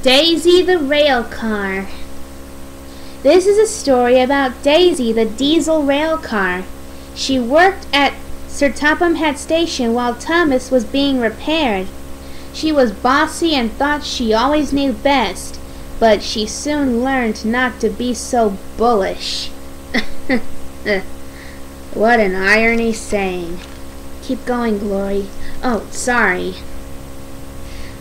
Daisy the Railcar. This is a story about Daisy the diesel railcar. She worked at Sir Topham Hatt Station while Thomas was being repaired. She was bossy and thought she always knew best, but she soon learned not to be so bullish. What an irony saying. Keep going, Glory. Oh, sorry.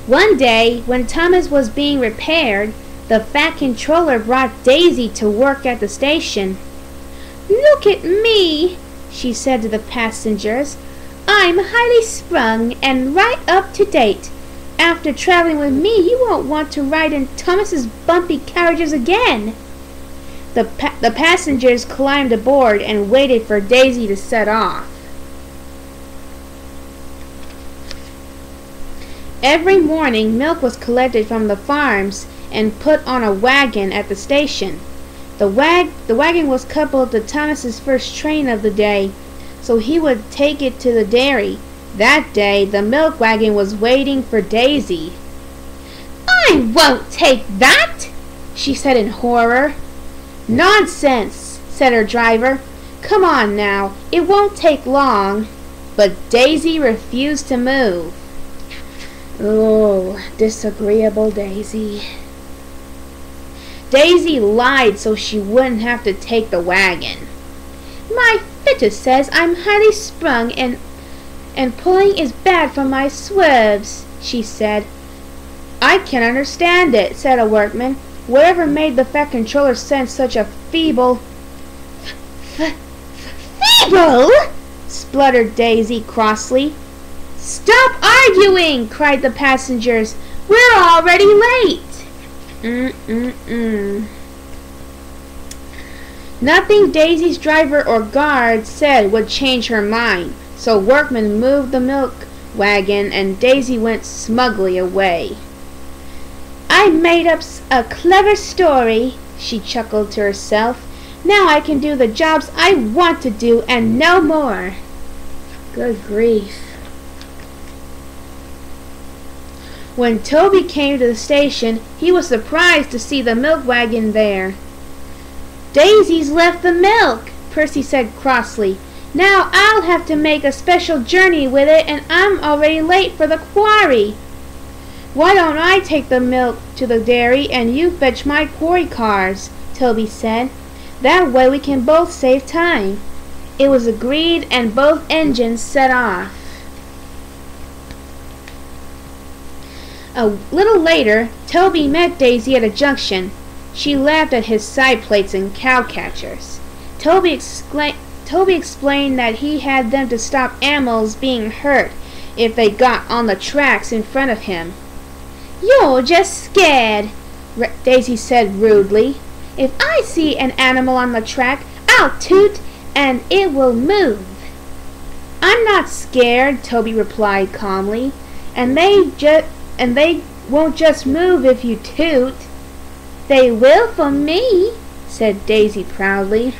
One day, when Thomas was being repaired, the fat controller brought Daisy to work at the station. "Look at me," she said to the passengers. "I'm highly sprung and right up to date. After traveling with me, you won't want to ride in Thomas's bumpy carriages again." The passengers climbed aboard and waited for Daisy to set off. Every morning, milk was collected from the farms and put on a wagon at the station. The wagon was coupled to Thomas's first train of the day, so he would take it to the dairy. That day, the milk wagon was waiting for Daisy. "I won't take that," she said in horror. "Nonsense," said her driver. "Come on now, it won't take long." But Daisy refused to move. Oh, disagreeable Daisy. Daisy lied so she wouldn't have to take the wagon. "My fitter says I'm highly sprung and pulling is bad for my swerves," she said. "I can understand it," said a workman. "Whatever made the fat controller send such a feeble..." "Feeble?" spluttered Daisy crossly. "Stop arguing!" cried the passengers. "We're already late." Nothing Daisy's driver or guard said would change her mind, so workmen moved the milk wagon and Daisy went smugly away. "I made up a clever story," she chuckled to herself. "Now I can do the jobs I want to do and no more." Good grief. When Toby came to the station, he was surprised to see the milk wagon there. "Daisy's left the milk," Percy said crossly. "Now I'll have to make a special journey with it, and I'm already late for the quarry." "Why don't I take the milk to the dairy and you fetch my quarry cars?" Toby said. "That way we can both save time." It was agreed and both engines set off. A little later, Toby met Daisy at a junction. She laughed at his side plates and cowcatchers. Toby explained that he had them to stop animals being hurt if they got on the tracks in front of him. "You're just scared," Daisy said rudely. "If I see an animal on the track, I'll toot and it will move." "I'm not scared," Toby replied calmly. And they won't just move if you toot." "They will for me," said Daisy proudly.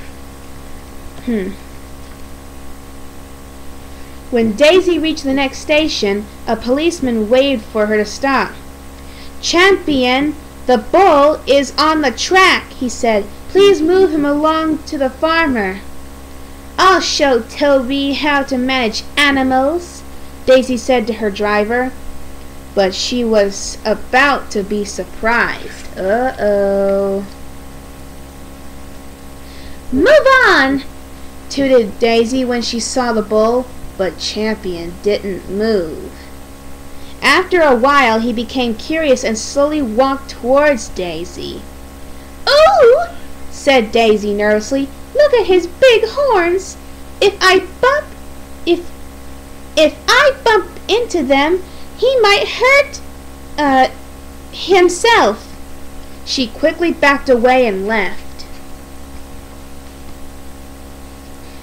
When Daisy reached the next station, a policeman waved for her to stop. "Champion, the bull is on the track," he said. "Please move him along to the farmer." "I'll show Toby how to manage animals," Daisy said to her driver. But she was about to be surprised. Uh-oh. "Move on!" tooted Daisy when she saw the bull, but Champion didn't move. After a while, he became curious and slowly walked towards Daisy. "Ooh!" said Daisy nervously. "Look at his big horns! If I bump into them, he might hurt himself." She quickly backed away and left.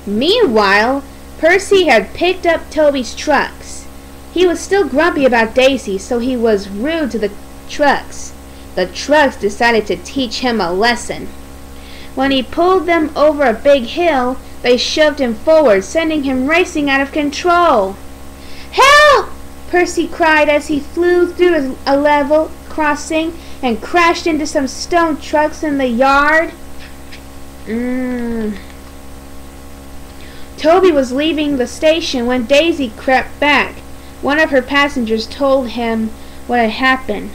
Meanwhile, Percy had picked up Toby's trucks. He was still grumpy about Daisy, so he was rude to the trucks. The trucks decided to teach him a lesson. When he pulled them over a big hill, they shoved him forward, sending him racing out of control. "Help!" Percy cried as he flew through a level crossing. and crashed into some stone trucks in the yard? Toby was leaving the station when Daisy crept back. One of her passengers told him what had happened.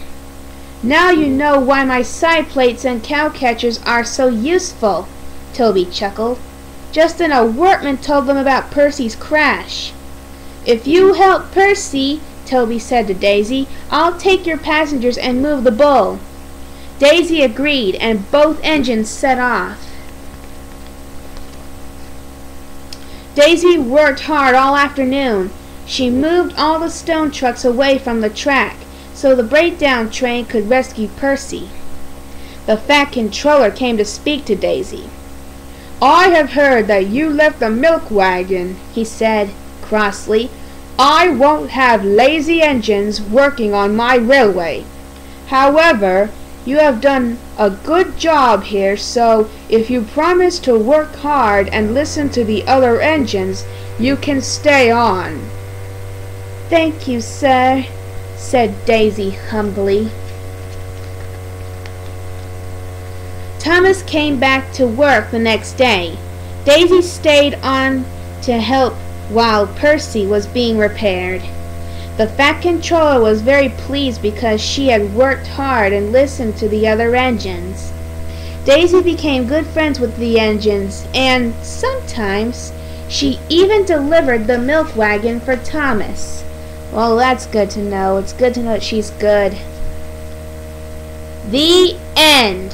"Now you know why my side plates and cowcatchers are so useful," Toby chuckled. "Just then a workman told them about Percy's crash." "If you help Percy," Toby said to Daisy, "I'll take your passengers and move the bull." Daisy agreed, and both engines set off. Daisy worked hard all afternoon. She moved all the stone trucks away from the track so the breakdown train could rescue Percy. The fat controller came to speak to Daisy. "I have heard that you left the milk wagon," he said crossly. "I won't have lazy engines working on my railway. However, you have done a good job here, so if you promise to work hard and listen to the other engines, you can stay on." "Thank you, sir," said Daisy humbly. Thomas came back to work the next day. Daisy stayed on to help while Percy was being repaired. The fat controller was very pleased because she had worked hard and listened to the other engines. Daisy became good friends with the engines, and sometimes she even delivered the milk wagon for Thomas. Well, that's good to know. It's good to know that she's good. The end.